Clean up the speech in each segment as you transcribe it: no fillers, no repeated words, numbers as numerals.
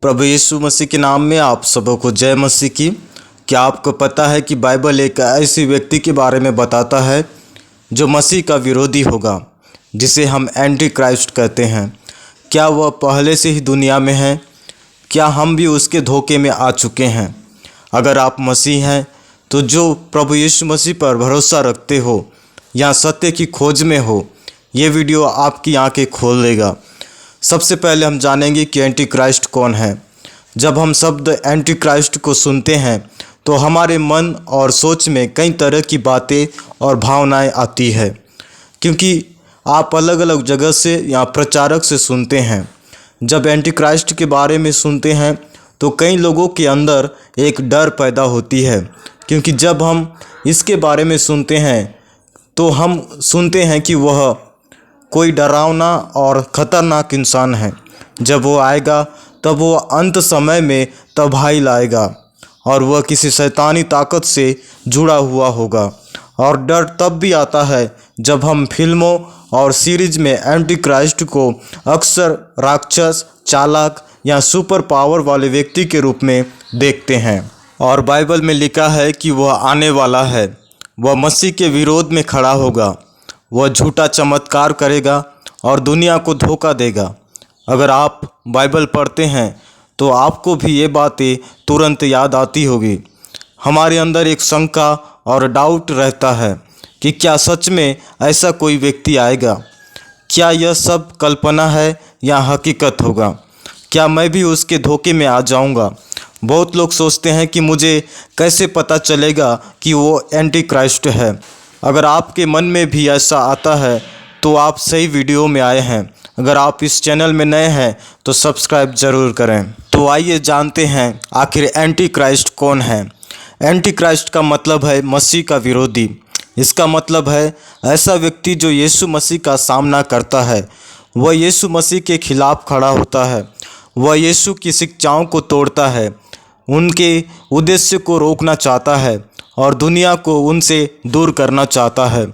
प्रभु यीशु मसीह के नाम में आप सबको जय मसीह की। क्या आपको पता है कि बाइबल एक ऐसे व्यक्ति के बारे में बताता है जो मसीह का विरोधी होगा, जिसे हम एंटी क्राइस्ट कहते हैं। क्या वह पहले से ही दुनिया में है? क्या हम भी उसके धोखे में आ चुके हैं? अगर आप मसीह हैं तो जो प्रभु यीशु मसीह पर भरोसा रखते हो या सत्य की खोज में हो, ये वीडियो आपकी आंखें खोल देगा। सबसे पहले हम जानेंगे कि एंटी क्राइस्ट कौन है। जब हम शब्द एंटी क्राइस्ट को सुनते हैं तो हमारे मन और सोच में कई तरह की बातें और भावनाएं आती है, क्योंकि आप अलग अलग जगह से या प्रचारक से सुनते हैं। जब एंटी क्राइस्ट के बारे में सुनते हैं तो कई लोगों के अंदर एक डर पैदा होती है, क्योंकि जब हम इसके बारे में सुनते हैं तो हम सुनते हैं कि वह कोई डरावना और ख़तरनाक इंसान है। जब वो आएगा तब वो अंत समय में तबाही लाएगा और वह किसी शैतानी ताकत से जुड़ा हुआ होगा। और डर तब भी आता है जब हम फिल्मों और सीरीज में एंटी क्राइस्ट को अक्सर राक्षस, चालाक या सुपर पावर वाले व्यक्ति के रूप में देखते हैं। और बाइबल में लिखा है कि वह आने वाला है, वह मसीह के विरोध में खड़ा होगा, वह झूठा चमत्कार करेगा और दुनिया को धोखा देगा। अगर आप बाइबल पढ़ते हैं तो आपको भी ये बातें तुरंत याद आती होगी। हमारे अंदर एक शंका और डाउट रहता है कि क्या सच में ऐसा कोई व्यक्ति आएगा? क्या यह सब कल्पना है या हकीकत होगा? क्या मैं भी उसके धोखे में आ जाऊंगा? बहुत लोग सोचते हैं कि मुझे कैसे पता चलेगा कि वो एंटी क्राइस्ट है। अगर आपके मन में भी ऐसा आता है तो आप सही वीडियो में आए हैं। अगर आप इस चैनल में नए हैं तो सब्सक्राइब ज़रूर करें। तो आइए जानते हैं आखिर एंटी क्राइस्ट कौन है। एंटी क्राइस्ट का मतलब है मसीह का विरोधी। इसका मतलब है ऐसा व्यक्ति जो यीशु मसीह का सामना करता है। वह यीशु मसीह के खिलाफ खड़ा होता है। वह यीशु की शिक्षाओं को तोड़ता है, उनके उद्देश्य को रोकना चाहता है और दुनिया को उनसे दूर करना चाहता है।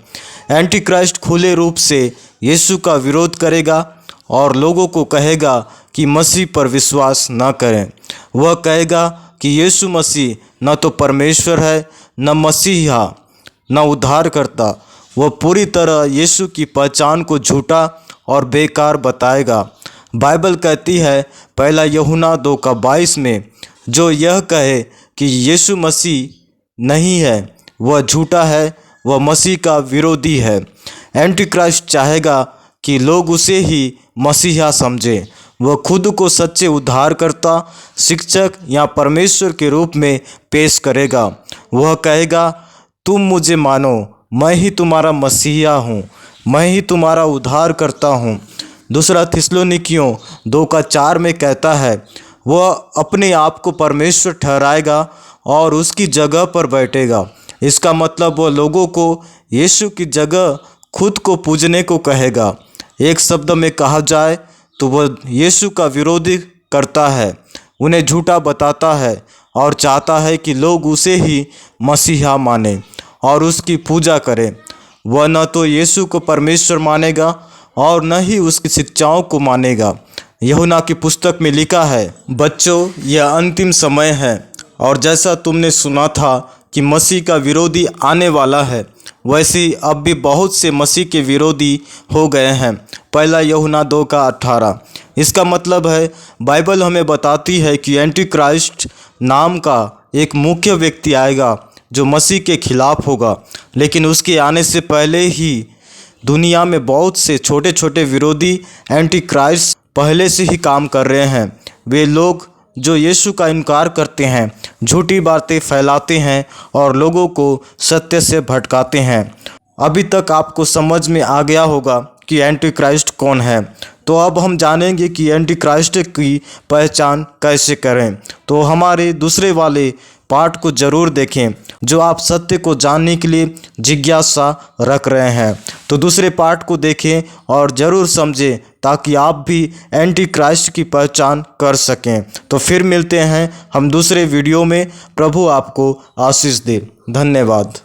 एंटी क्राइस्ट खुले रूप से यीशु का विरोध करेगा और लोगों को कहेगा कि मसीह पर विश्वास न करें। वह कहेगा कि यीशु मसीह न तो परमेश्वर है, न मसीहा, न उद्धारकर्ता। वह पूरी तरह यीशु की पहचान को झूठा और बेकार बताएगा। बाइबल कहती है पहला यूहन्ना 2:22 में, जो यह कहे कि यीशु मसीह नहीं है वह झूठा है, वह मसीह का विरोधी है। एंटी क्राइस्ट चाहेगा कि लोग उसे ही मसीहा समझें। वह खुद को सच्चे उद्धारकर्ता, शिक्षक या परमेश्वर के रूप में पेश करेगा। वह कहेगा, तुम मुझे मानो, मैं ही तुम्हारा मसीहा हूँ, मैं ही तुम्हारा उद्धारकर्ता हूँ। दूसरा थिस्सलुनीकियों 2:4 में कहता है, वह अपने आप को परमेश्वर ठहराएगा और उसकी जगह पर बैठेगा। इसका मतलब वह लोगों को यीशु की जगह खुद को पूजने को कहेगा। एक शब्द में कहा जाए तो वह यीशु का विरोधी करता है, उन्हें झूठा बताता है और चाहता है कि लोग उसे ही मसीहा माने और उसकी पूजा करें। वह न तो यीशु को परमेश्वर मानेगा और न ही उसकी शिक्षाओं को मानेगा। यूहन्ना की पुस्तक में लिखा है, बच्चों, यह अंतिम समय है और जैसा तुमने सुना था कि मसीह का विरोधी आने वाला है, वैसे ही अब भी बहुत से मसीह के विरोधी हो गए हैं। पहला यूहन्ना 2:18। इसका मतलब है बाइबल हमें बताती है कि एंटी क्राइस्ट नाम का एक मुख्य व्यक्ति आएगा जो मसीह के खिलाफ होगा। लेकिन उसके आने से पहले ही दुनिया में बहुत से छोटे छोटे विरोधी एंटी क्राइस्ट पहले से ही काम कर रहे हैं। वे लोग जो यीशु का इनकार करते हैं, झूठी बातें फैलाते हैं और लोगों को सत्य से भटकाते हैं। अभी तक आपको समझ में आ गया होगा कि एंटी क्राइस्ट कौन है। तो अब हम जानेंगे कि एंटी क्राइस्ट की पहचान कैसे करें। तो हमारे दूसरे वाले पार्ट को ज़रूर देखें, जो आप सत्य को जानने के लिए जिज्ञासा रख रहे हैं। तो दूसरे पार्ट को देखें और ज़रूर समझें, ताकि आप भी एंटी क्राइस्ट की पहचान कर सकें। तो फिर मिलते हैं हम दूसरे वीडियो में। प्रभु आपको आशीष दे। धन्यवाद।